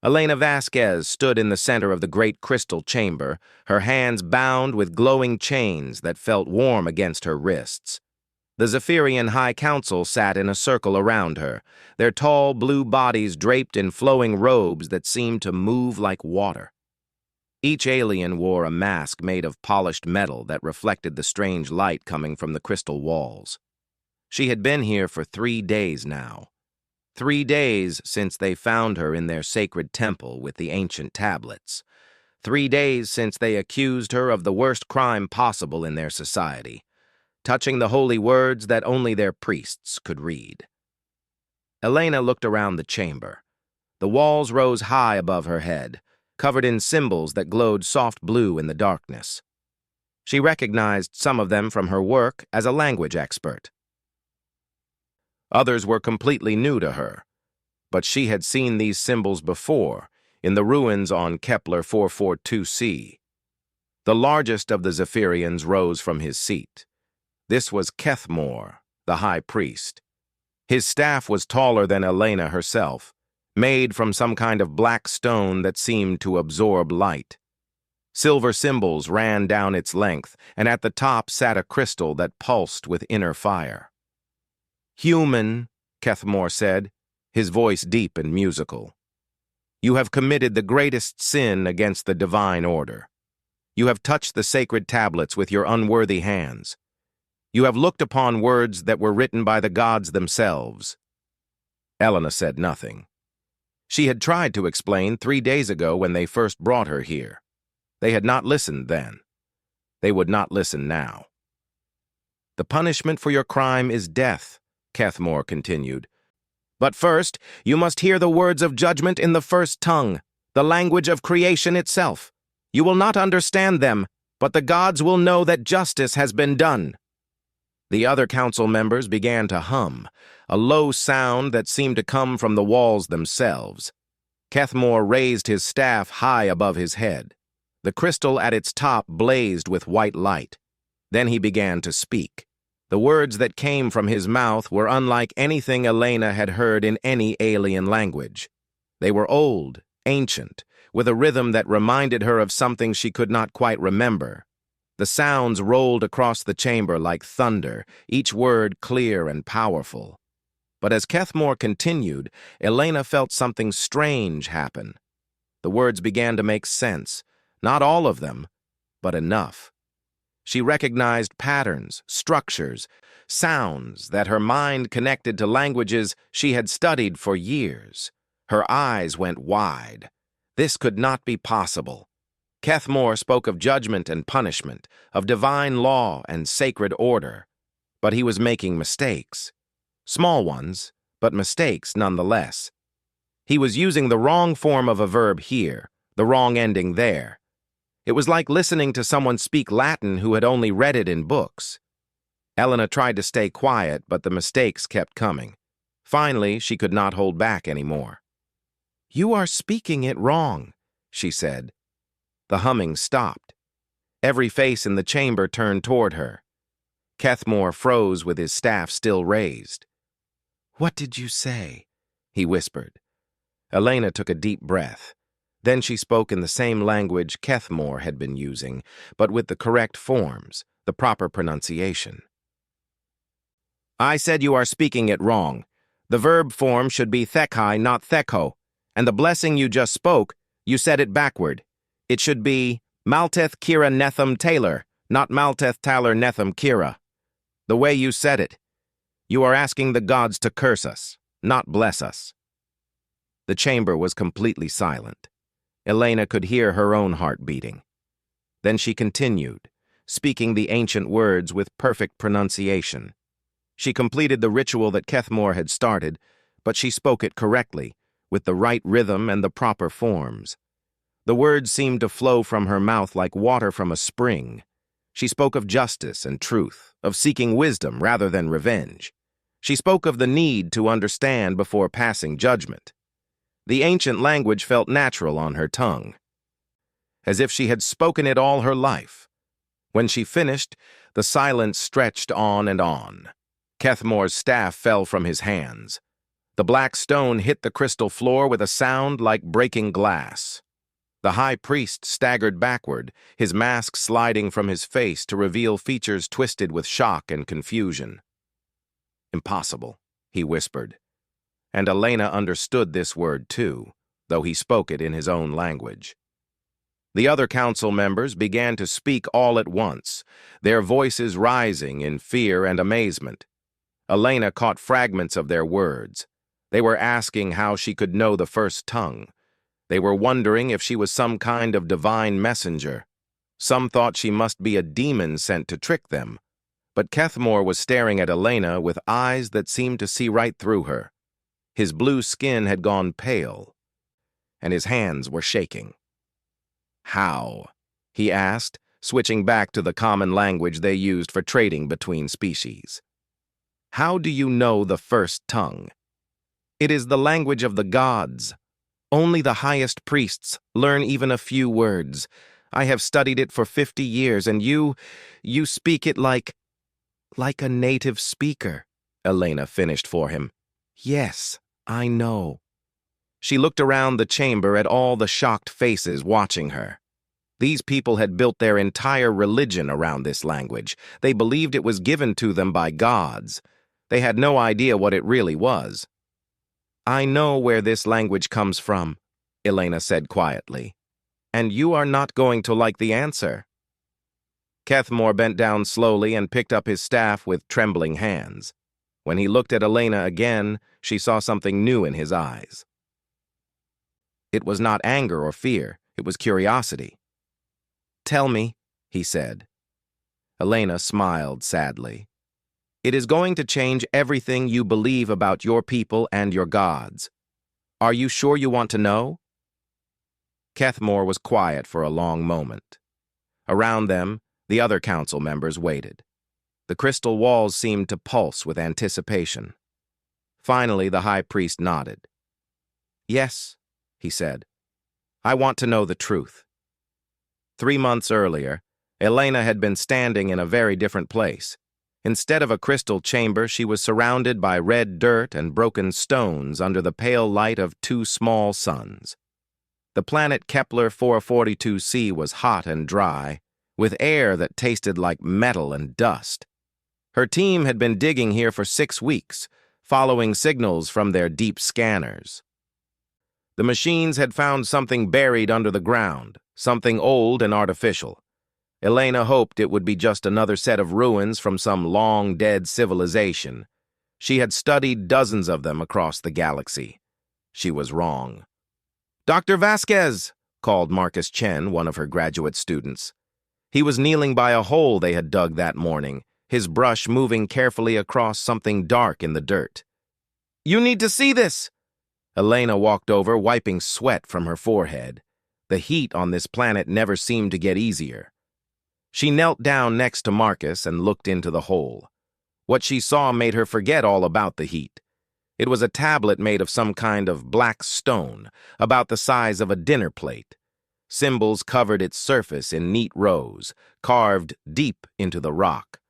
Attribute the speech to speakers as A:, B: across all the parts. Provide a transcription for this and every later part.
A: Elena Vasquez stood in the center of the great crystal chamber, her hands bound with glowing chains that felt warm against her wrists. The Zephyrian High Council sat in a circle around her, their tall blue bodies draped in flowing robes that seemed to move like water. Each alien wore a mask made of polished metal that reflected the strange light coming from the crystal walls. She had been here for 3 days now. 3 days since they found her in their sacred temple with the ancient tablets. 3 days since they accused her of the worst crime possible in their society, touching the holy words that only their priests could read. Elena looked around the chamber. The walls rose high above her head, covered in symbols that glowed soft blue in the darkness. She recognized some of them from her work as a language expert. Others were completely new to her, but she had seen these symbols before, in the ruins on Kepler 442c. The largest of the Zephyrians rose from his seat. This was Kethmor, the high priest. His staff was taller than Elena herself, made from some kind of black stone that seemed to absorb light. Silver symbols ran down its length, and at the top sat a crystal that pulsed with inner fire. "Human," Kethmor said, his voice deep and musical. "You have committed the greatest sin against the divine order. You have touched the sacred tablets with your unworthy hands. You have looked upon words that were written by the gods themselves." Elena said nothing. She had tried to explain 3 days ago when they first brought her here. They had not listened then. They would not listen now. "The punishment for your crime is death," Kethmor continued. "But first, you must hear the words of judgment in the first tongue, the language of creation itself. You will not understand them, but the gods will know that justice has been done." The other council members began to hum, a low sound that seemed to come from the walls themselves. Kethmor raised his staff high above his head. The crystal at its top blazed with white light. Then he began to speak. The words that came from his mouth were unlike anything Elena had heard in any alien language. They were old, ancient, with a rhythm that reminded her of something she could not quite remember. The sounds rolled across the chamber like thunder, each word clear and powerful. But as Kethmor continued, Elena felt something strange happen. The words began to make sense, not all of them, but enough. She recognized patterns, structures, sounds that her mind connected to languages she had studied for years. Her eyes went wide. This could not be possible. Kethmor spoke of judgment and punishment, of divine law and sacred order. But he was making mistakes. Small ones, but mistakes nonetheless. He was using the wrong form of a verb here, the wrong ending there. It was like listening to someone speak Latin who had only read it in books. Elena tried to stay quiet, but the mistakes kept coming. Finally, she could not hold back anymore. "You are speaking it wrong," she said. The humming stopped. Every face in the chamber turned toward her. Kethmor froze with his staff still raised. "What did you say?" he whispered. Elena took a deep breath. Then she spoke in the same language Kethmor had been using, but with the correct forms, the proper pronunciation. "I said you are speaking it wrong. The verb form should be thekai, not theko, and the blessing you just spoke, you said it backward. It should be Malteth Kira Netham Taylor, not Malteth Taylor Netham Kira. The way you said it. You are asking the gods to curse us, not bless us." The chamber was completely silent. Elena could hear her own heart beating. Then she continued, speaking the ancient words with perfect pronunciation. She completed the ritual that Kethmor had started, but she spoke it correctly, with the right rhythm and the proper forms. The words seemed to flow from her mouth like water from a spring. She spoke of justice and truth, of seeking wisdom rather than revenge. She spoke of the need to understand before passing judgment. The ancient language felt natural on her tongue, as if she had spoken it all her life. When she finished, the silence stretched on and on. Kethmor's staff fell from his hands. The black stone hit the crystal floor with a sound like breaking glass. The high priest staggered backward, his mask sliding from his face to reveal features twisted with shock and confusion. "Impossible," he whispered. And Elena understood this word too, though he spoke it in his own language. The other council members began to speak all at once, their voices rising in fear and amazement. Elena caught fragments of their words. They were asking how she could know the first tongue. They were wondering if she was some kind of divine messenger. Some thought she must be a demon sent to trick them. But Kethmore was staring at Elena with eyes that seemed to see right through her. His blue skin had gone pale, and his hands were shaking. "How?" he asked, switching back to the common language they used for trading between species. "How do you know the first tongue?" "It is the language of the gods. Only the highest priests learn even a few words. I have studied it for 50 years, and you speak it like a native speaker," Elena finished for him. "Yes, I know." She looked around the chamber at all the shocked faces watching her. These people had built their entire religion around this language. They believed it was given to them by gods. They had no idea what it really was. "I know where this language comes from," Elena said quietly. "And you are not going to like the answer." Kethmore bent down slowly and picked up his staff with trembling hands. When he looked at Elena again, she saw something new in his eyes. It was not anger or fear, it was curiosity. "Tell me," he said. Elena smiled sadly. "It is going to change everything you believe about your people and your gods. Are you sure you want to know?" Kethmore was quiet for a long moment. Around them, the other council members waited. The crystal walls seemed to pulse with anticipation. Finally, the high priest nodded. "Yes," he said. "I want to know the truth." 3 months earlier, Elena had been standing in a very different place. Instead of a crystal chamber, she was surrounded by red dirt and broken stones under the pale light of 2 small suns. The planet Kepler 442c was hot and dry, with air that tasted like metal and dust. Her team had been digging here for 6 weeks, following signals from their deep scanners. The machines had found something buried under the ground, something old and artificial. Elena hoped it would be just another set of ruins from some long-dead civilization. She had studied dozens of them across the galaxy. She was wrong. "Dr. Vasquez!" called Marcus Chen, one of her graduate students. He was kneeling by a hole they had dug that morning, his brush moving carefully across something dark in the dirt. "You need to see this!" Elena walked over, wiping sweat from her forehead. The heat on this planet never seemed to get easier. She knelt down next to Marcus and looked into the hole. What she saw made her forget all about the heat. It was a tablet made of some kind of black stone, about the size of a dinner plate. Symbols covered its surface in neat rows, carved deep into the rock.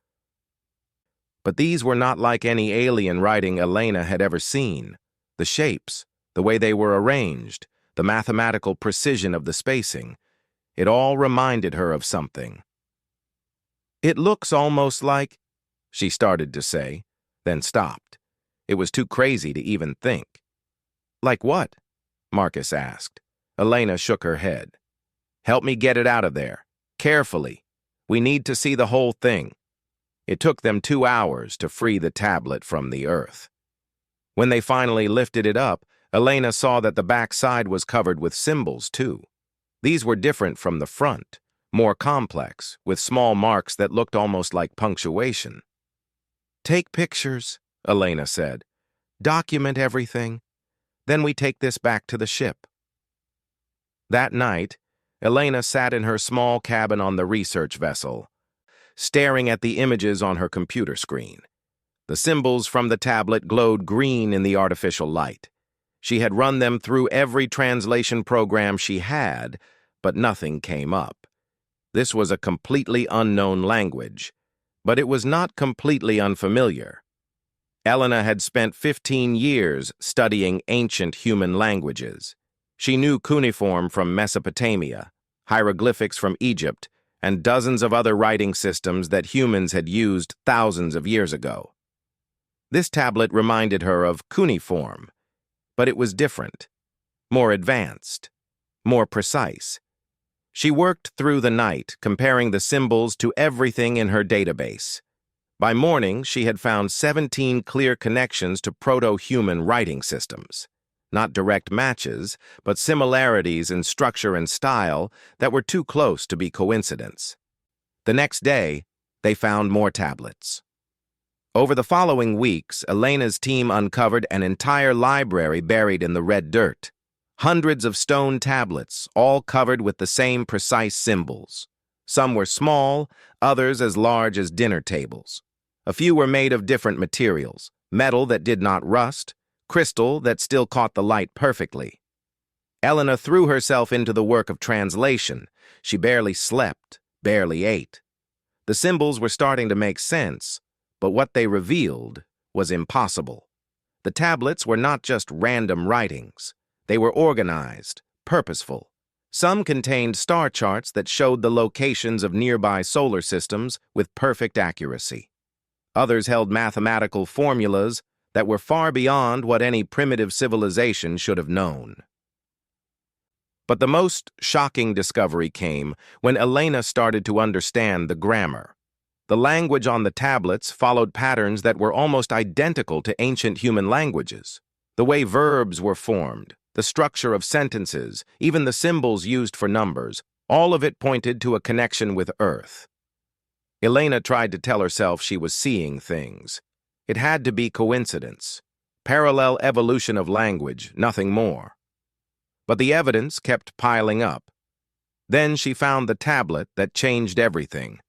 A: But these were not like any alien writing Elena had ever seen. The shapes, the way they were arranged, the mathematical precision of the spacing, it all reminded her of something. "It looks almost like," she started to say, then stopped. It was too crazy to even think. "Like what?" Marcus asked. Elena shook her head. "Help me get it out of there. Carefully. We need to see the whole thing." It took them 2 hours to free the tablet from the earth. When they finally lifted it up, Elena saw that the back side was covered with symbols, too. These were different from the front, more complex, with small marks that looked almost like punctuation. "Take pictures," Elena said. "Document everything. Then we take this back to the ship." That night, Elena sat in her small cabin on the research vessel, staring at the images on her computer screen. The symbols from the tablet glowed green in the artificial light. She had run them through every translation program she had, but nothing came up. This was a completely unknown language, but it was not completely unfamiliar. Elena had spent 15 years studying ancient human languages. She knew cuneiform from Mesopotamia, hieroglyphics from Egypt, and dozens of other writing systems that humans had used thousands of years ago. This tablet reminded her of cuneiform, but it was different, more advanced, more precise. She worked through the night, comparing the symbols to everything in her database. By morning, she had found 17 clear connections to proto-human writing systems. Not direct matches, but similarities in structure and style that were too close to be coincidence. The next day, they found more tablets. Over the following weeks, Elena's team uncovered an entire library buried in the red dirt. Hundreds of stone tablets, all covered with the same precise symbols. Some were small, others as large as dinner tables. A few were made of different materials, metal that did not rust, crystal that still caught the light perfectly. Elena threw herself into the work of translation. She barely slept, barely ate. The symbols were starting to make sense, but what they revealed was impossible. The tablets were not just random writings. They were organized, purposeful. Some contained star charts that showed the locations of nearby solar systems with perfect accuracy. Others held mathematical formulas that were far beyond what any primitive civilization should have known. But the most shocking discovery came when Elena started to understand the grammar. The language on the tablets followed patterns that were almost identical to ancient human languages. The way verbs were formed, the structure of sentences, even the symbols used for numbers, all of it pointed to a connection with Earth. Elena tried to tell herself she was seeing things. It had to be coincidence, parallel evolution of language, nothing more. But the evidence kept piling up. Then she found the tablet that changed everything.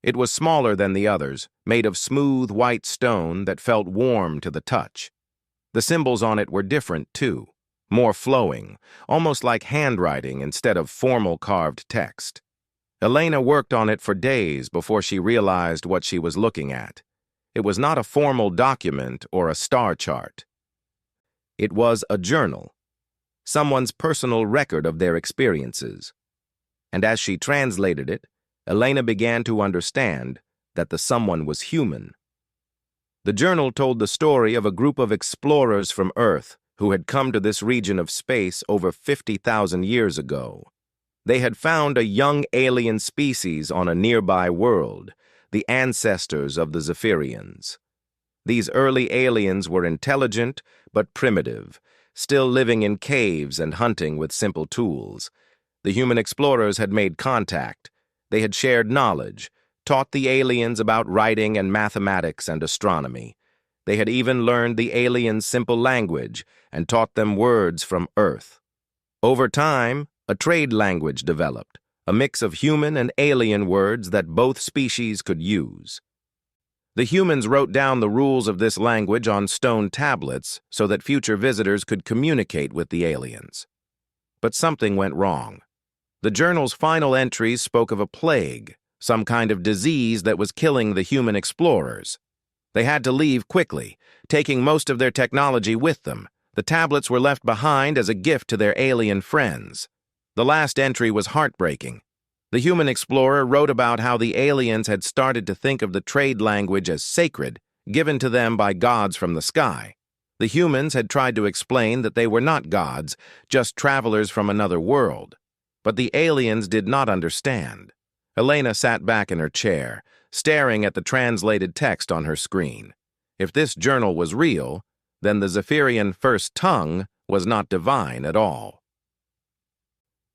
A: It was smaller than the others, made of smooth white stone that felt warm to the touch. The symbols on it were different, too, more flowing, almost like handwriting instead of formal carved text. Elena worked on it for days before she realized what she was looking at. It was not a formal document or a star chart. It was a journal, someone's personal record of their experiences. And as she translated it, Elena began to understand that the someone was human. The journal told the story of a group of explorers from Earth who had come to this region of space over 50,000 years ago. They had found a young alien species on a nearby world, the ancestors of the Zephyrians. These early aliens were intelligent but primitive, still living in caves and hunting with simple tools. The human explorers had made contact. They had shared knowledge, taught the aliens about writing and mathematics and astronomy. They had even learned the aliens' simple language and taught them words from Earth. Over time, a trade language developed, a mix of human and alien words that both species could use. The humans wrote down the rules of this language on stone tablets so that future visitors could communicate with the aliens. But something went wrong. The journal's final entries spoke of a plague, some kind of disease that was killing the human explorers. They had to leave quickly, taking most of their technology with them. The tablets were left behind as a gift to their alien friends. The last entry was heartbreaking. The human explorer wrote about how the aliens had started to think of the trade language as sacred, given to them by gods from the sky. The humans had tried to explain that they were not gods, just travelers from another world. But the aliens did not understand. Elena sat back in her chair, staring at the translated text on her screen. If this journal was real, then the Zephyrian first tongue was not divine at all.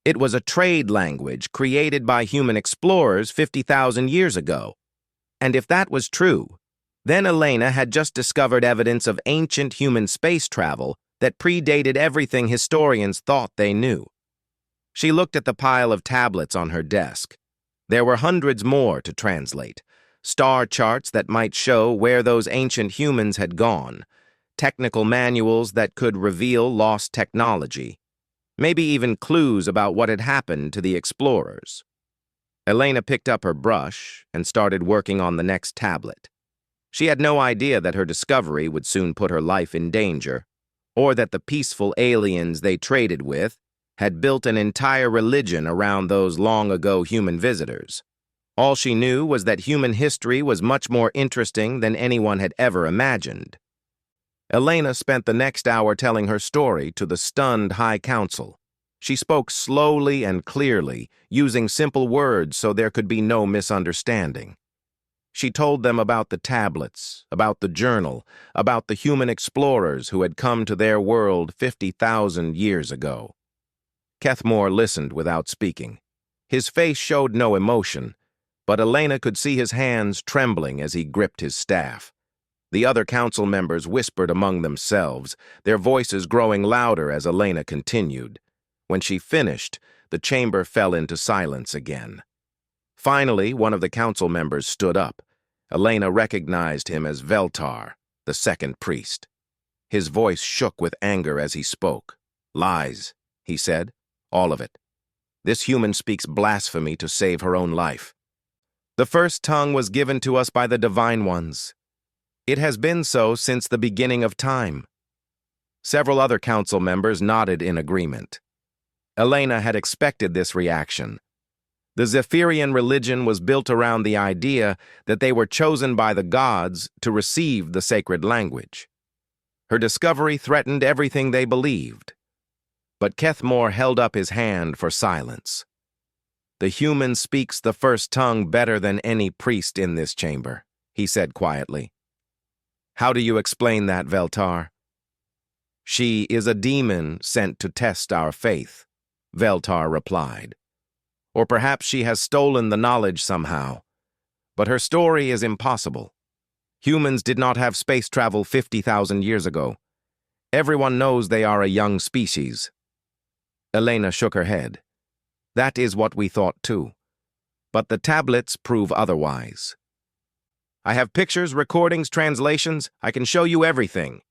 A: It was a trade language created by human explorers 50,000 years ago. And if that was true, then Elena had just discovered evidence of ancient human space travel that predated everything historians thought they knew. She looked at the pile of tablets on her desk. There were hundreds more to translate, star charts that might show where those ancient humans had gone, technical manuals that could reveal lost technology, maybe even clues about what had happened to the explorers. Elena picked up her brush and started working on the next tablet. She had no idea that her discovery would soon put her life in danger, or that the peaceful aliens they traded with had built an entire religion around those long-ago human visitors. All she knew was that human history was much more interesting than anyone had ever imagined. Elena spent the next hour telling her story to the stunned High Council. She spoke slowly and clearly, using simple words so there could be no misunderstanding. She told them about the tablets, about the journal, about the human explorers who had come to their world 50,000 years ago. Kethmore listened without speaking. His face showed no emotion, but Elena could see his hands trembling as he gripped his staff. The other council members whispered among themselves, their voices growing louder as Elena continued. When she finished, the chamber fell into silence again. Finally, one of the council members stood up. Elena recognized him as Veltar, the second priest. His voice shook with anger as he spoke. "Lies," he said. "All of it. This human speaks blasphemy to save her own life. The first tongue was given to us by the Divine Ones. It has been so since the beginning of time." Several other council members nodded in agreement. Elena had expected this reaction. The Zephyrian religion was built around the idea that they were chosen by the gods to receive the sacred language. Her discovery threatened everything they believed. But Kethmore held up his hand for silence. "The human speaks the first tongue better than any priest in this chamber," he said quietly. "How do you explain that, Veltar?" "She is a demon sent to test our faith," Veltar replied. "Or perhaps she has stolen the knowledge somehow. But her story is impossible. Humans did not have space travel 50,000 years ago. Everyone knows they are a young species." Elena shook her head. "That is what we thought too. But the tablets prove otherwise. I have pictures, recordings, translations. I can show you everything."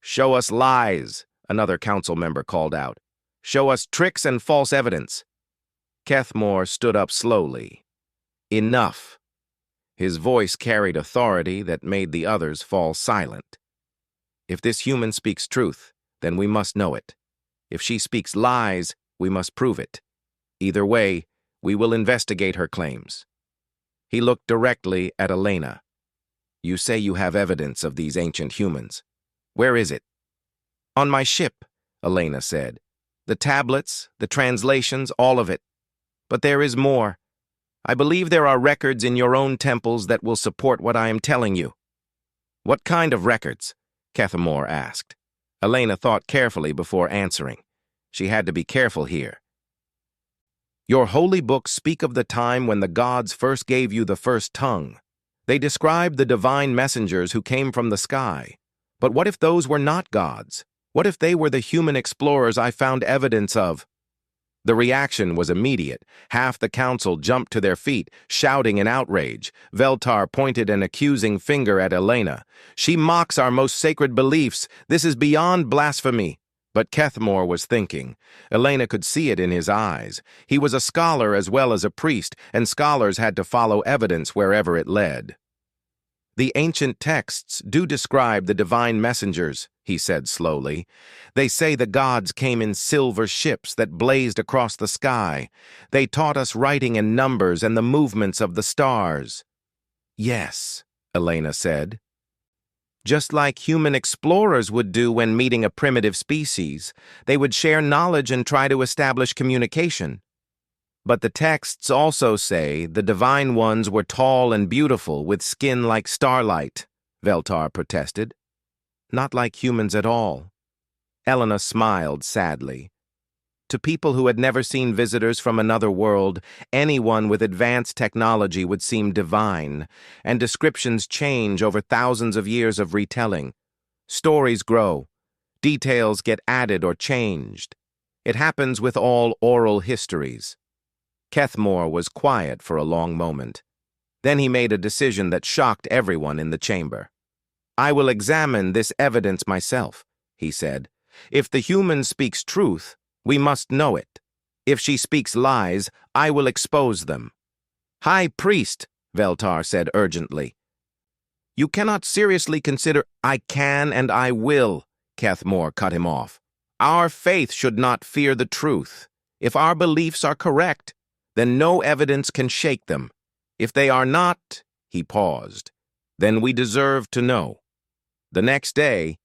A: "Show us lies," another council member called out. "Show us tricks and false evidence." Kethmore stood up slowly. "Enough." His voice carried authority that made the others fall silent. "If this human speaks truth, then we must know it. If she speaks lies, we must prove it. Either way, we will investigate her claims." He looked directly at Elena. "You say you have evidence of these ancient humans. Where is it?" "On my ship," Elena said. "The tablets, the translations, all of it. But there is more. I believe there are records in your own temples that will support what I am telling you." "What kind of records?" Kethmore asked. Elena thought carefully before answering. She had to be careful here. "Your holy books speak of the time when the gods first gave you the first tongue. They describe the divine messengers who came from the sky. But what if those were not gods? What if they were the human explorers I found evidence of?" The reaction was immediate. Half the council jumped to their feet, shouting in outrage. Veltar pointed an accusing finger at Elena. "She mocks our most sacred beliefs. This is beyond blasphemy." But Kethmore was thinking. Elena could see it in his eyes. He was a scholar as well as a priest, and scholars had to follow evidence wherever it led. "The ancient texts do describe the divine messengers," he said slowly. "They say the gods came in silver ships that blazed across the sky. They taught us writing and numbers and the movements of the stars." "Yes," Elena said. "Just like human explorers would do when meeting a primitive species. They would share knowledge and try to establish communication. But the texts also say the divine ones were tall and beautiful with skin like starlight," Veltar protested. "Not like humans at all." Elena smiled sadly. To people who had never seen visitors from another world, anyone with advanced technology would seem divine, and descriptions change over thousands of years of retelling. Stories grow. Details get added or changed. It happens with all oral histories. Kethmore was quiet for a long moment. Then he made a decision that shocked everyone in the chamber. "I will examine this evidence myself," he said. "If the human speaks truth, we must know it. If she speaks lies, I will expose them." "High Priest," Veltar said urgently. You cannot seriously consider— I can and I will, Kethmore cut him off. Our faith should not fear the truth. If our beliefs are correct, then no evidence can shake them. If they are not— he paused— then we deserve to know. The next day,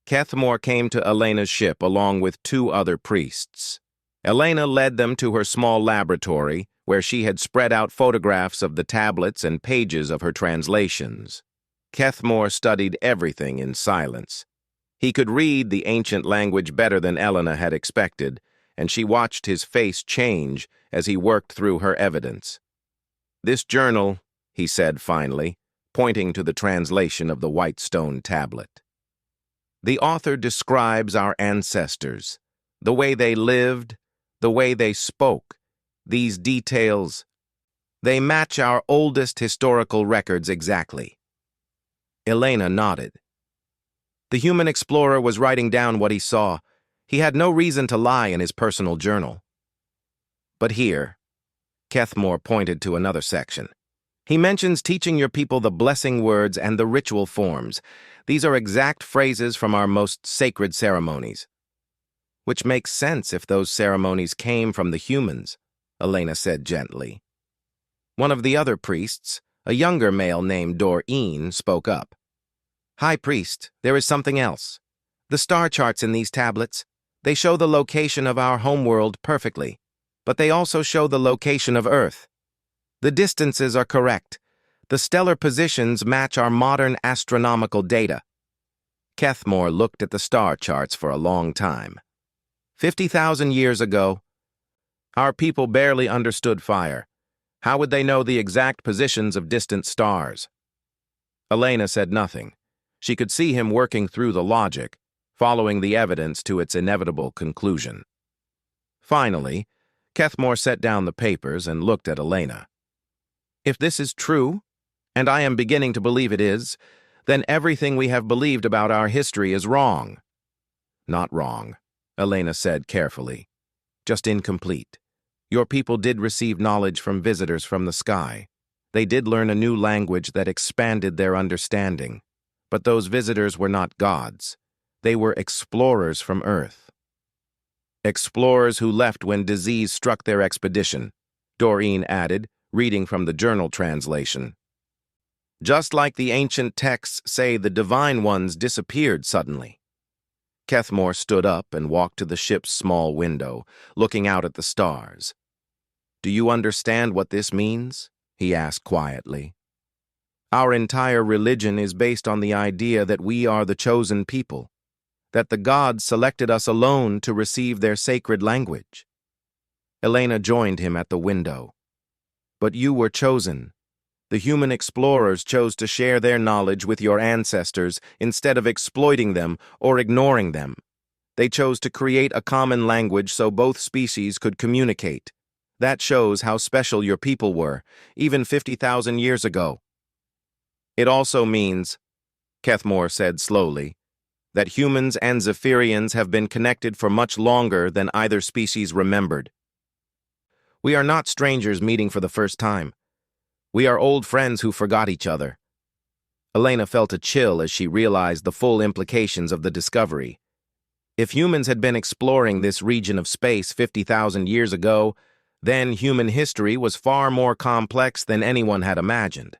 A: Kethmore came to Elena's ship along with 2 other priests. Elena led them to her small laboratory, where she had spread out photographs of the tablets and pages of her translations. Kethmore studied everything in silence. He could read the ancient language better than Elena had expected, and she watched his face change as he worked through her evidence. "This journal," he said finally, pointing to the translation of the white stone tablet. "The author describes our ancestors, the way they lived, the way they spoke. These details, they match our oldest historical records exactly." Elena nodded. The human explorer was writing down what he saw. He had no reason to lie in his personal journal. But here, Kethmore pointed to another section. He mentions teaching your people the blessing words and the ritual forms. These are exact phrases from our most sacred ceremonies. Which makes sense if those ceremonies came from the humans, Elena said gently. One of the other priests, a younger male named Doreen, spoke up. "High Priest, there is something else. The star charts in these tablets, they show the location of our homeworld perfectly, but they also show the location of Earth. The distances are correct. The stellar positions match our modern astronomical data." Kethmore looked at the star charts for a long time. 50,000 years ago, our people barely understood fire. How would they know the exact positions of distant stars? Elena said nothing. She could see him working through the logic, following the evidence to its inevitable conclusion. Finally, Kethmore set down the papers and looked at Elena. "If this is true, and I am beginning to believe it is, then everything we have believed about our history is wrong." "Not wrong," Elena said carefully. "Just incomplete. Your people did receive knowledge from visitors from the sky. They did learn a new language that expanded their understanding. But those visitors were not gods. They were explorers from Earth. Explorers who left when disease struck their expedition," Doreen added, reading from the journal translation. "Just like the ancient texts say the divine ones disappeared suddenly." Kethmore stood up and walked to the ship's small window, looking out at the stars. "Do you understand what this means?" he asked quietly. "Our entire religion is based on the idea that we are the chosen people, that the gods selected us alone to receive their sacred language." Elena joined him at the window. "But you were chosen. The human explorers chose to share their knowledge with your ancestors instead of exploiting them or ignoring them. They chose to create a common language so both species could communicate. That shows how special your people were, even 50,000 years ago." "It also means," Kethmore said slowly, "that humans and Zephyrians have been connected for much longer than either species remembered. We are not strangers meeting for the first time. We are old friends who forgot each other." Elena felt a chill as she realized the full implications of the discovery. If humans had been exploring this region of space 50,000 years ago, then human history was far more complex than anyone had imagined.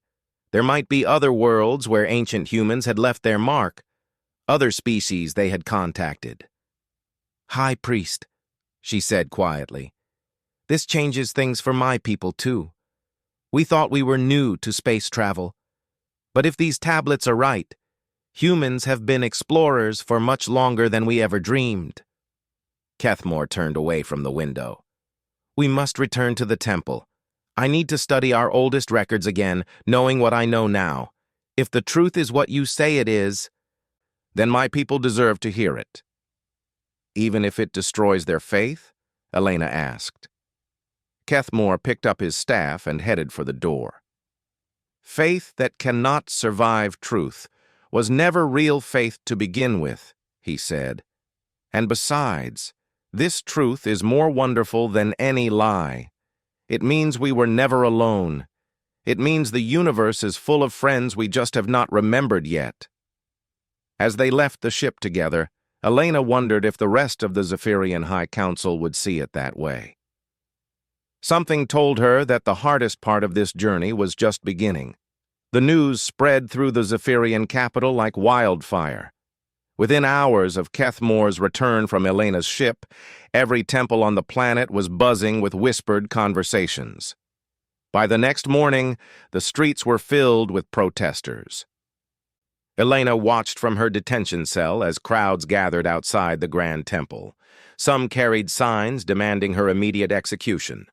A: There might be other worlds where ancient humans had left their mark, other species they had contacted. "High Priest," she said quietly, "this changes things for my people too. We thought we were new to space travel. But if these tablets are right, humans have been explorers for much longer than we ever dreamed." Kethmore turned away from the window. "We must return to the temple. I need to study our oldest records again, knowing what I know now. If the truth is what you say it is, then my people deserve to hear it." "Even if it destroys their faith?" Elena asked. Kethmore picked up his staff and headed for the door. "Faith that cannot survive truth was never real faith to begin with," he said. "And besides, this truth is more wonderful than any lie. It means we were never alone. It means the universe is full of friends we just have not remembered yet. As they left the ship together, Elena wondered if the rest of the Zephyrian High Council would see it that way. Something told her that the hardest part of this journey was just beginning. The news spread through the Zephyrian capital like wildfire. Within hours of Kethmore's return from Elena's ship, every temple on the planet was buzzing with whispered conversations. By the next morning, the streets were filled with protesters. Elena watched from her detention cell as crowds gathered outside the Grand Temple. Some carried signs demanding her immediate execution.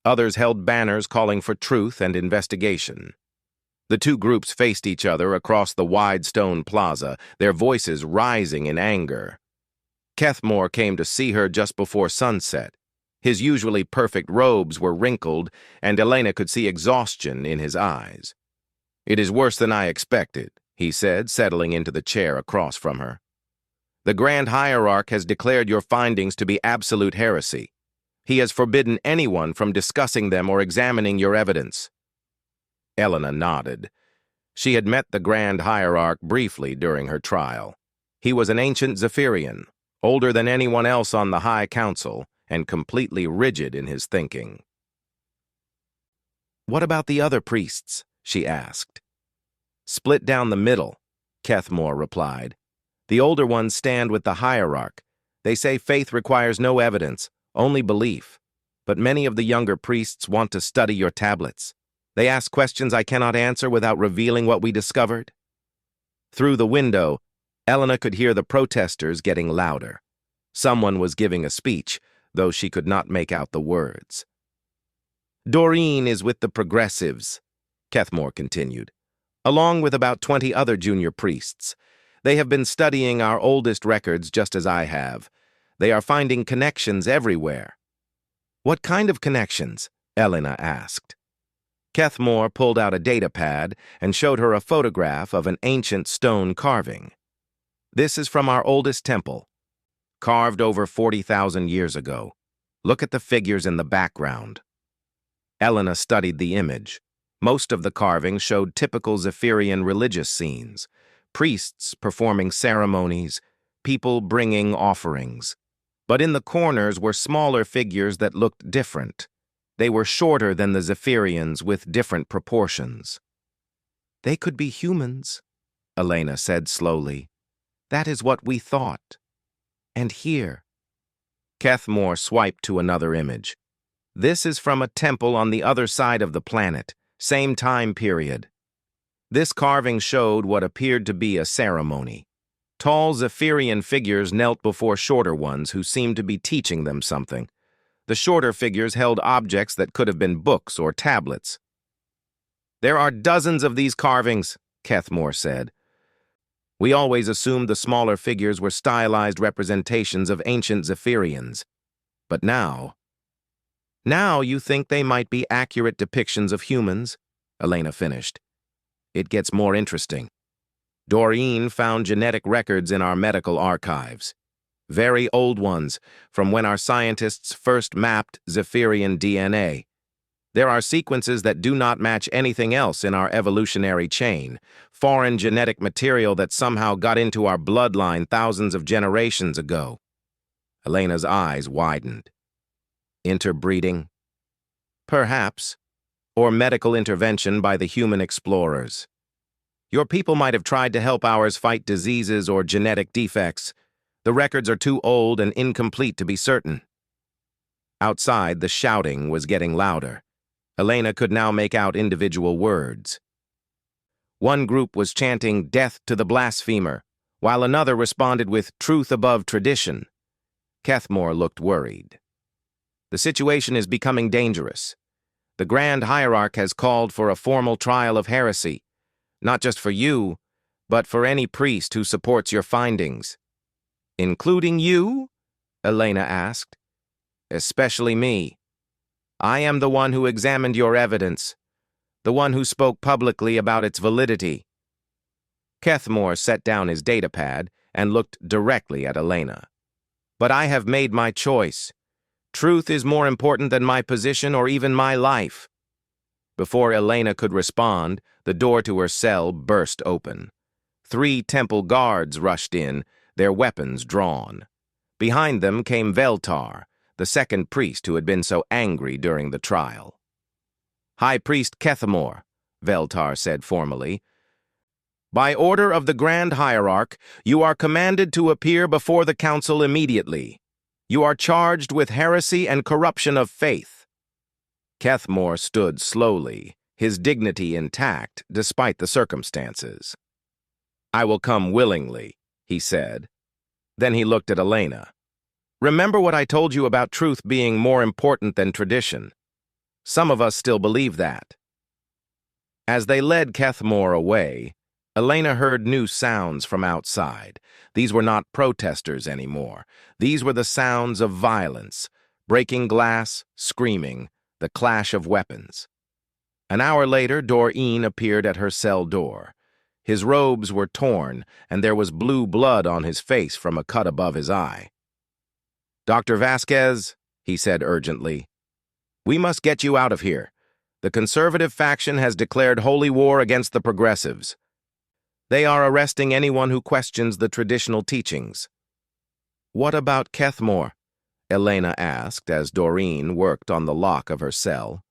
A: Others held banners calling for truth and investigation. The two groups faced each other across the wide stone plaza, their voices rising in anger. Kethmore came to see her just before sunset. His usually perfect robes were wrinkled, and Elena could see exhaustion in his eyes. "It is worse than I expected," he said, settling into the chair across from her. "The Grand Hierarch has declared your findings to be absolute heresy. He has forbidden anyone from discussing them or examining your evidence." Elena nodded. She had met the Grand Hierarch briefly during her trial. He was an ancient Zephyrian, older than anyone else on the High Council, and completely rigid in his thinking. "What about the other priests?" she asked. "Split down the middle," Kethmore replied. "The older ones stand with the Hierarch. They say faith requires no evidence, only belief. But many of the younger priests want to study your tablets. They ask questions I cannot answer without revealing what we discovered." Through the window, Elena could hear the protesters getting louder. Someone was giving a speech, though she could not make out the words. "Doreen is with the progressives," Kethmore continued, "along with about 20 other junior priests. They have been studying our oldest records just as I have. They are finding connections everywhere." "What kind of connections?" Elena asked. Kethmore pulled out a datapad and showed her a photograph of an ancient stone carving. "This is from our oldest temple, carved over 40,000 years ago. Look at the figures in the background." Elena studied the image. Most of the carvings showed typical Zephyrian religious scenes, priests performing ceremonies, people bringing offerings. But in the corners were smaller figures that looked different. They were shorter than the Zephyrians with different proportions. "They could be humans," Elena said slowly. "That is what we thought. And here." Kethmore swiped to another image. "This is from a temple on the other side of the planet, same time period. This carving showed what appeared to be a ceremony. Tall Zephyrian figures knelt before shorter ones who seemed to be teaching them something. The shorter figures held objects that could have been books or tablets." "There are dozens of these carvings," Kethmore said. "We always assumed the smaller figures were stylized representations of ancient Zephyrians. But now you think they might be accurate depictions of humans," Elena finished. "It gets more interesting. Doreen found genetic records in our medical archives. Very old ones, from when our scientists first mapped Zephyrian DNA. There are sequences that do not match anything else in our evolutionary chain, foreign genetic material that somehow got into our bloodline thousands of generations ago." Elena's eyes widened. "Interbreeding?" "Perhaps. Or medical intervention by the human explorers. Your people might have tried to help ours fight diseases or genetic defects. The records are too old and incomplete to be certain." Outside, the shouting was getting louder. Elena could now make out individual words. One group was chanting "Death to the blasphemer," while another responded with "Truth above tradition." Kethmore looked worried. "The situation is becoming dangerous. The Grand Hierarch has called for a formal trial of heresy, not just for you, but for any priest who supports your findings." "Including you?" Elena asked. "Especially me. I am the one who examined your evidence, the one who spoke publicly about its validity." Kethmore set down his datapad and looked directly at Elena. "But I have made my choice. Truth is more important than my position or even my life. Before Elena could respond, the door to her cell burst open. 3 temple guards rushed in, their weapons drawn. Behind them came Veltar, the second priest who had been so angry during the trial. "High Priest Kethamor," Veltar said formally, "by order of the Grand Hierarch, you are commanded to appear before the council immediately. You are charged with heresy and corruption of faith." Kethamor stood slowly, his dignity intact despite the circumstances. "I will come willingly," he said. Then he looked at Elena. "Remember what I told you about truth being more important than tradition. Some of us still believe that." As they led Kethamor away, Elena heard new sounds from outside. These were not protesters anymore. These were the sounds of violence, breaking glass, screaming, the clash of weapons. An hour later, Doreen appeared at her cell door. His robes were torn, and there was blue blood on his face from a cut above his eye. "Dr. Vasquez," he said urgently, "we must get you out of here. The conservative faction has declared holy war against the progressives. They are arresting anyone who questions the traditional teachings." "What about Kethamor?" Elena asked as Doreen worked on the lock of her cell.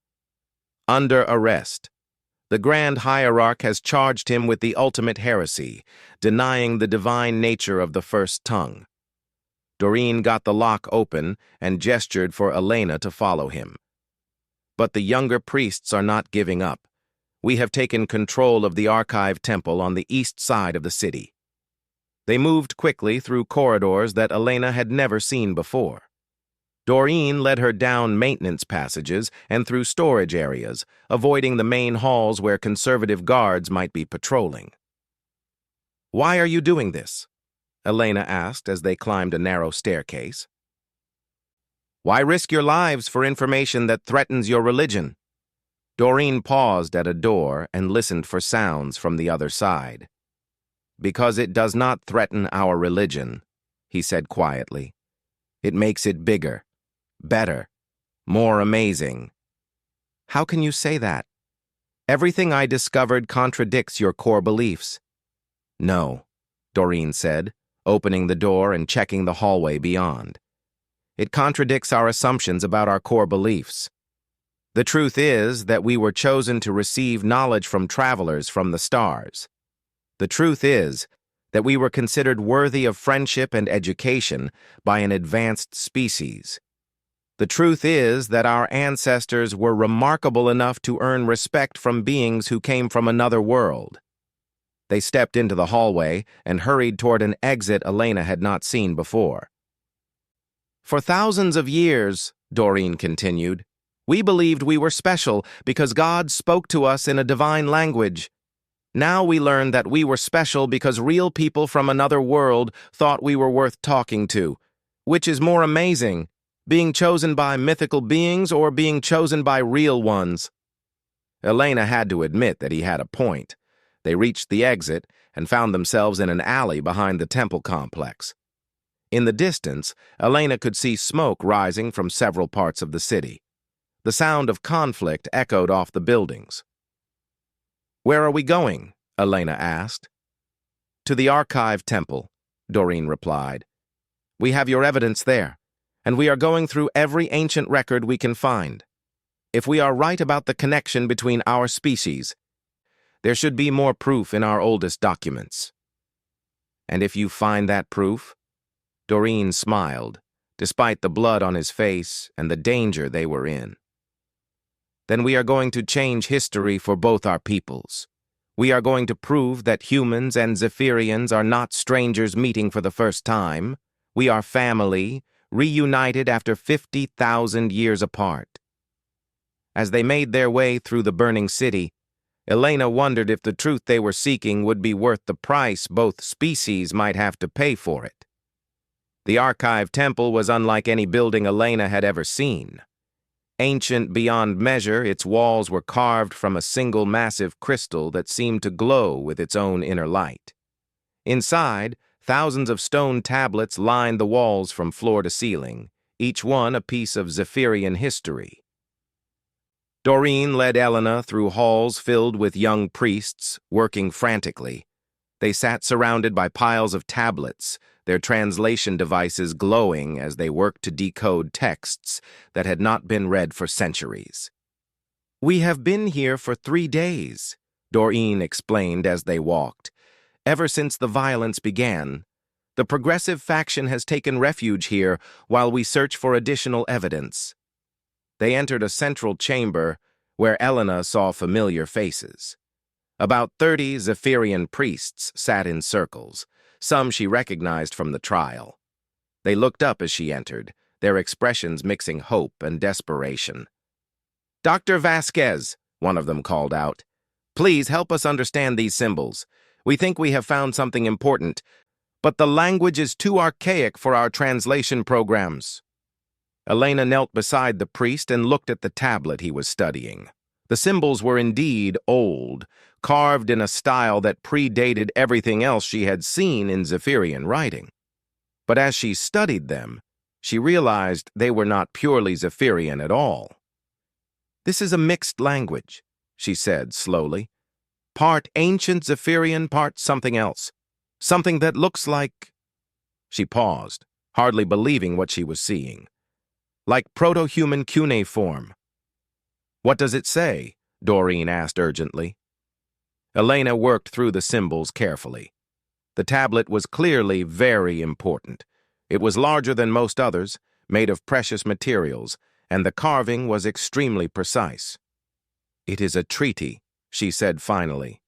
A: "Under arrest. The Grand Hierarch has charged him with the ultimate heresy, denying the divine nature of the first tongue." Doreen got the lock open and gestured for Elena to follow him. "But the younger priests are not giving up. We have taken control of the Archive Temple on the east side of the city." They moved quickly through corridors that Elena had never seen before. Doreen led her down maintenance passages and through storage areas, avoiding the main halls where conservative guards might be patrolling. "Why are you doing this?" Elena asked as they climbed a narrow staircase. "Why risk your lives for information that threatens your religion?" Doreen paused at a door and listened for sounds from the other side. "Because it does not threaten our religion," he said quietly. "It makes it bigger, better, more amazing." "How can you say that? Everything I discovered contradicts your core beliefs." "No," Doreen said, opening the door and checking the hallway beyond. "It contradicts our assumptions about our core beliefs. The truth is that we were chosen to receive knowledge from travelers from the stars. The truth is that we were considered worthy of friendship and education by an advanced species. The truth is that our ancestors were remarkable enough to earn respect from beings who came from another world." They stepped into the hallway and hurried toward an exit Elena had not seen before. "For thousands of years," Doreen continued, "we believed we were special because God spoke to us in a divine language. Now we learn that we were special because real people from another world thought we were worth talking to. Which is more amazing, being chosen by mythical beings or being chosen by real ones?" Elena had to admit that he had a point. They reached the exit and found themselves in an alley behind the temple complex. In the distance, Elena could see smoke rising from several parts of the city. The sound of conflict echoed off the buildings. "Where are we going?" Elena asked. "To the Archive Temple," Doreen replied. "We have your evidence there, and we are going through every ancient record we can find. If we are right about the connection between our species, there should be more proof in our oldest documents." "And if you find that proof?" Doreen smiled, despite the blood on his face and the danger they were in. "Then we are going to change history for both our peoples. We are going to prove that humans and Zephyrians are not strangers meeting for the first time. We are family, reunited after 50,000 years apart." As they made their way through the burning city, Elena wondered if the truth they were seeking would be worth the price both species might have to pay for it. The Archive Temple was unlike any building Elena had ever seen. Ancient beyond measure, its walls were carved from a single massive crystal that seemed to glow with its own inner light. Inside, thousands of stone tablets lined the walls from floor to ceiling, each one a piece of Zephyrian history. Doreen led Elena through halls filled with young priests working frantically. They sat surrounded by piles of tablets, their translation devices glowing as they worked to decode texts that had not been read for centuries. "We have been here for 3 days," Doreen explained as they walked. "Ever since the violence began, the progressive faction has taken refuge here while we search for additional evidence." They entered a central chamber where Elena saw familiar faces. About 30 Zephyrian priests sat in circles. Some she recognized from the trial. They looked up as she entered, their expressions mixing hope and desperation. "Dr. Vasquez," one of them called out, "please help us understand these symbols. We think we have found something important, but the language is too archaic for our translation programs." Elena knelt beside the priest and looked at the tablet he was studying. The symbols were indeed old, carved in a style that predated everything else she had seen in Zephyrian writing. But as she studied them, she realized they were not purely Zephyrian at all. "This is a mixed language," she said slowly. "Part ancient Zephyrian, part something else. Something that looks like—" She paused, hardly believing what she was seeing. "Like proto-human cuneiform." "What does it say?" Doreen asked urgently. Elena worked through the symbols carefully. The tablet was clearly very important. It was larger than most others, made of precious materials, and the carving was extremely precise. "It is a treaty," she said finally.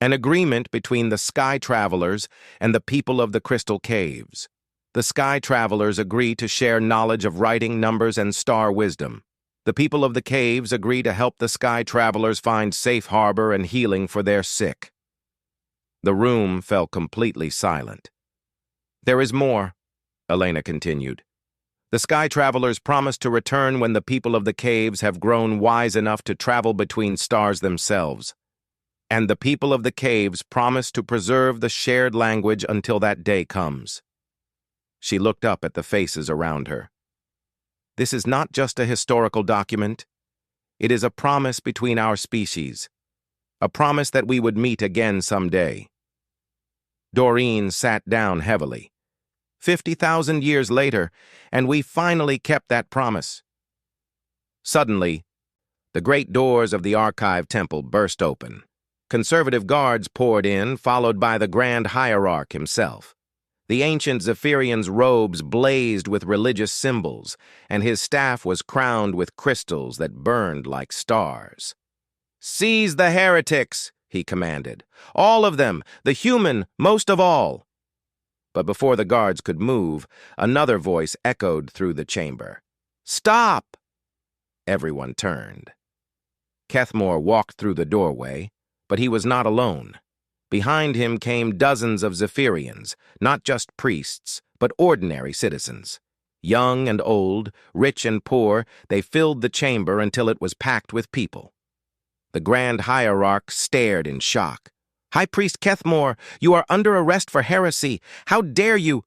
A: "An agreement between the Sky Travelers and the people of the Crystal Caves. The Sky Travelers agree to share knowledge of writing, numbers, and star wisdom. The people of the caves agree to help the Sky Travelers find safe harbor and healing for their sick." The room fell completely silent. "There is more," Elena continued. "The Sky Travelers promise to return when the people of the caves have grown wise enough to travel between stars themselves. And the people of the caves promise to preserve the shared language until that day comes." She looked up at the faces around her. "This is not just a historical document. It is a promise between our species. A promise that we would meet again someday." Doreen sat down heavily. 50,000 years later, and we finally kept that promise. Suddenly, the great doors of the Archive Temple burst open. Conservative guards poured in, followed by the Grand Hierarch himself. The ancient Zephyrian's robes blazed with religious symbols, and his staff was crowned with crystals that burned like stars. "Seize the heretics," he commanded. "All of them, the human most of all." But before the guards could move, another voice echoed through the chamber. "Stop!" Everyone turned. Kethmore walked through the doorway, but he was not alone. Behind him came dozens of Zephyrians, not just priests, but ordinary citizens. Young and old, rich and poor, they filled the chamber until it was packed with people. The Grand Hierarch stared in shock. "High Priest Kethmore, you are under arrest for heresy. How dare you—"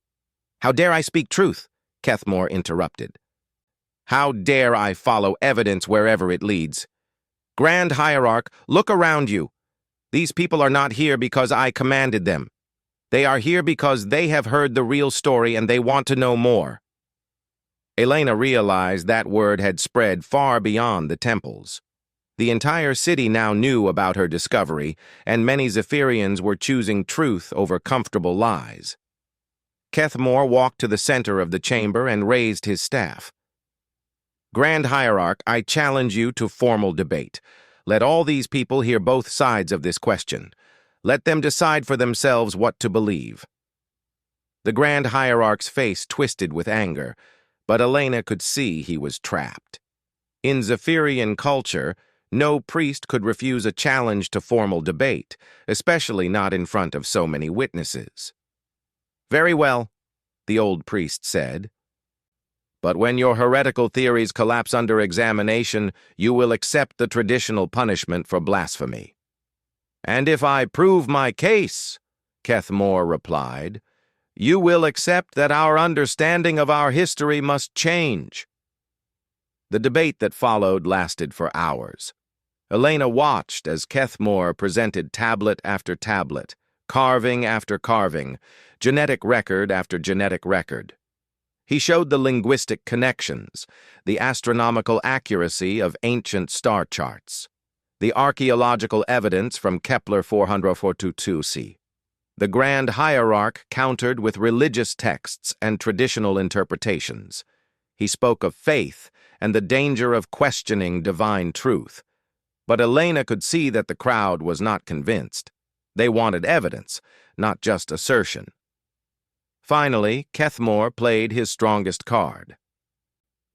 A: "How dare I speak truth?" Kethmore interrupted. "How dare I follow evidence wherever it leads? Grand Hierarch, look around you. These people are not here because I commanded them. They are here because they have heard the real story and they want to know more." Elena realized that word had spread far beyond the temples. The entire city now knew about her discovery, and many Zephyrians were choosing truth over comfortable lies. Kethmore walked to the center of the chamber and raised his staff. "Grand Hierarch, I challenge you to formal debate. Let all these people hear both sides of this question. Let them decide for themselves what to believe." The Grand Hierarch's face twisted with anger, but Elena could see he was trapped. In Zephyrian culture, no priest could refuse a challenge to formal debate, especially not in front of so many witnesses. "Very well," the old priest said. "But when your heretical theories collapse under examination, you will accept the traditional punishment for blasphemy." "And if I prove my case," Kethmore replied, "you will accept that our understanding of our history must change." The debate that followed lasted for hours. Elena watched as Kethmore presented tablet after tablet, carving after carving, genetic record after genetic record. He showed the linguistic connections, the astronomical accuracy of ancient star charts, the archaeological evidence from Kepler 442c. The Grand Hierarch countered with religious texts and traditional interpretations. He spoke of faith and the danger of questioning divine truth. But Elena could see that the crowd was not convinced. They wanted evidence, not just assertion. Finally, Kethmore played his strongest card.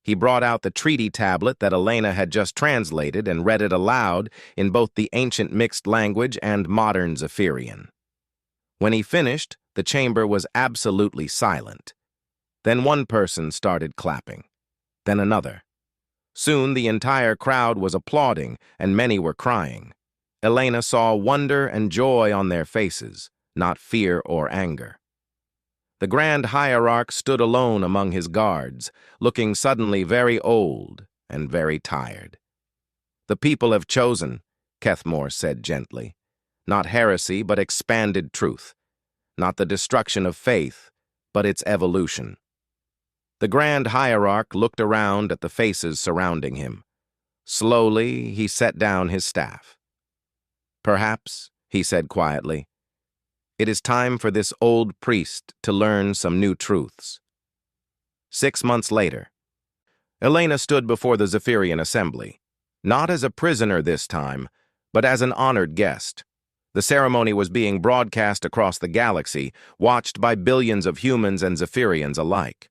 A: He brought out the treaty tablet that Elena had just translated and read it aloud in both the ancient mixed language and modern Zephyrian. When he finished, the chamber was absolutely silent. Then one person started clapping, then another. Soon the entire crowd was applauding, and many were crying. Elena saw wonder and joy on their faces, not fear or anger. The Grand Hierarch stood alone among his guards, looking suddenly very old and very tired. "The people have chosen," Kethmore said gently. "Not heresy, but expanded truth. Not the destruction of faith, but its evolution." The Grand Hierarch looked around at the faces surrounding him. Slowly, he set down his staff. "Perhaps," he said quietly, "it is time for this old priest to learn some new truths." 6 months later, Elena stood before the Zephyrian assembly, not as a prisoner this time, but as an honored guest. The ceremony was being broadcast across the galaxy, watched by billions of humans and Zephyrians alike.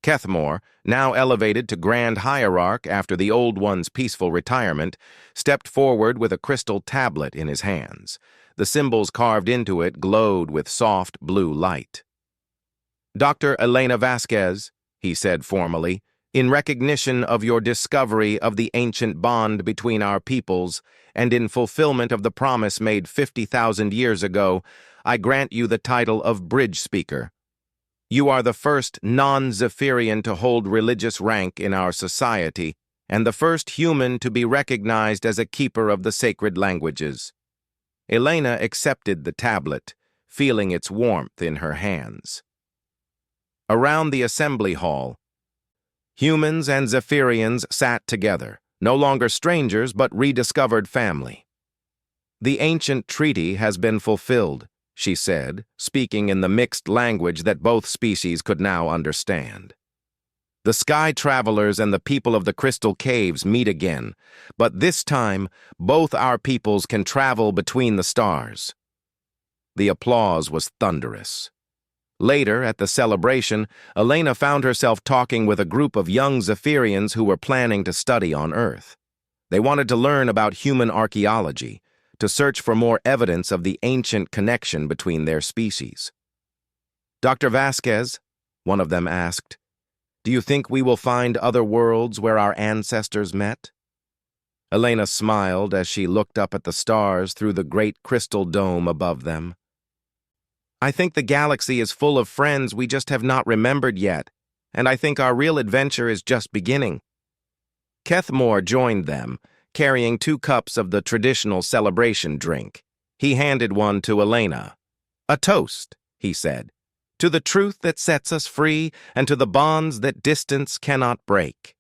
A: Kethmore, now elevated to Grand Hierarch after the Old One's peaceful retirement, stepped forward with a crystal tablet in his hands. The symbols carved into it glowed with soft blue light. "Dr. Elena Vasquez," he said formally, "in recognition of your discovery of the ancient bond between our peoples, and in fulfillment of the promise made 50,000 years ago, I grant you the title of Bridge Speaker. You are the first non-Zephyrian to hold religious rank in our society, and the first human to be recognized as a keeper of the sacred languages." Elena accepted the tablet, feeling its warmth in her hands. Around the assembly hall, humans and Zephyrians sat together, no longer strangers but rediscovered family. "The ancient treaty has been fulfilled," she said, speaking in the mixed language that both species could now understand. "The sky travelers and the people of the crystal caves meet again, but this time both our peoples can travel between the stars." The applause was thunderous. Later, at the celebration, Elena found herself talking with a group of young Zephyrians who were planning to study on Earth. They wanted to learn about human archaeology, to search for more evidence of the ancient connection between their species. "Dr. Vasquez," one of them asked, "do you think we will find other worlds where our ancestors met?" Elena smiled as she looked up at the stars through the great crystal dome above them. "I think the galaxy is full of friends we just have not remembered yet, and I think our real adventure is just beginning." Kethmore joined them, carrying 2 cups of the traditional celebration drink. He handed one to Elena. "A toast," he said, "to the truth that sets us free and to the bonds that distance cannot break."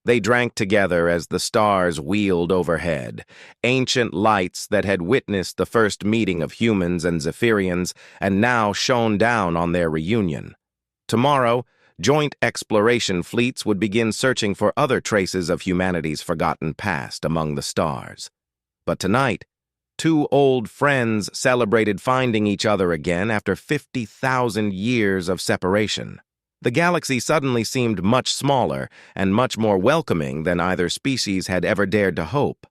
A: They drank together as the stars wheeled overhead, ancient lights that had witnessed the first meeting of humans and Zephyrians and now shone down on their reunion. Tomorrow, joint exploration fleets would begin searching for other traces of humanity's forgotten past among the stars. But tonight, 2 old friends celebrated finding each other again after 50,000 years of separation. The galaxy suddenly seemed much smaller and much more welcoming than either species had ever dared to hope.